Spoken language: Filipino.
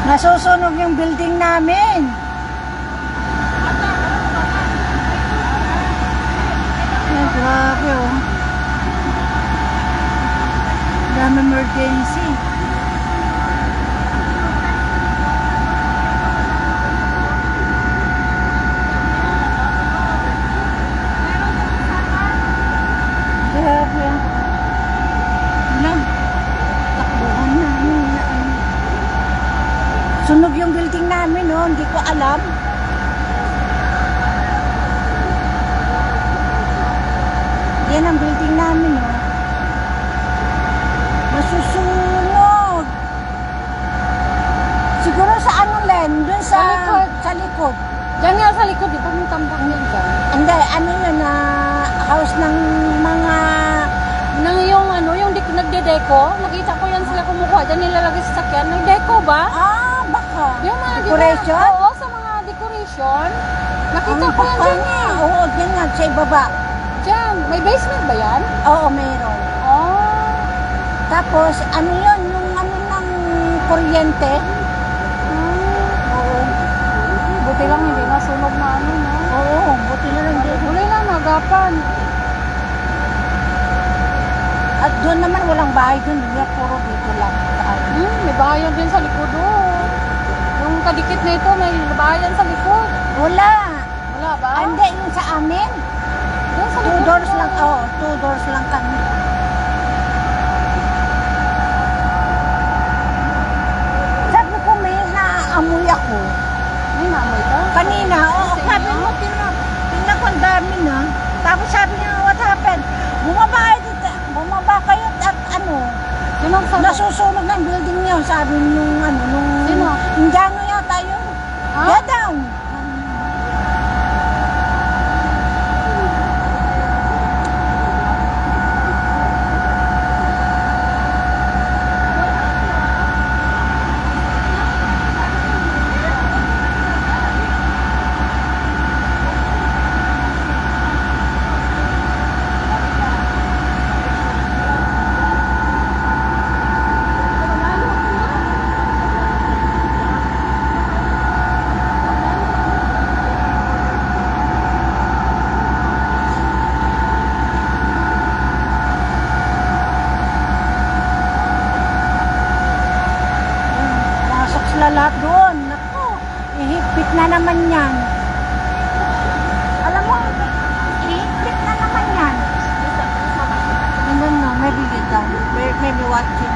Nasusunog yung building namin. Ay, grabe oh. Dami emergency. Grabe ah. Lang. Takbuhan namin na ano. Sunog yung building namin, no? Hindi ko alam. Yan ang building namin, no? Masusunog. Siguro sa ano, Len? Doon sa likod. Sa likod. Diyan nga sa likod, di ba may tambak niyan dyan? Hindi, ano yun, na house ng mga... Nang yung ano, yung nagde-deco, nakita ko yan sila kumukuha. Diyan nilalagay sa sakyan. Nag-deco ba? Ah, baka. Yung mga Decoration? Oo, sa mga decoration. Nakita ko yan dyan eh. Oo, dyan nga, sa ibaba. Diyan. May basement ba yan? Oo, meron. Oh. Tapos, ano yun, yung ano ng kuryente. Oo. Buti lang hindi nasunog na ano, no? Oo, buti na lang dito. Huli lang, nagapan. At doon naman walang bahay doon, puro dito lang. May bahayan din sa likod, oh. Yung kadikit na ito, may bahayan sa likod. Wala. Wala ba? Hindi, yung sa amin. Yung sa 2 likod doors ko. lang, oo, 2 doors lang kami. Sabi ko, may naamoy ako. May naamoy ka? Kanina, oo, sabi mo, tingnan ko ang dami na. Tapos sabi niya, what happened? Bumaba kayo at ano, Sino ang sabi? nasusunog ng building niyo, sabi nung ano, nung... Sino? Indiano yata yun. Ha? Get down! Pasok sila lahat doon. Naku, ihigpit na naman yan. Alam mo, ihigpit na naman yan. And then, no, maybe get down. Maybe watching.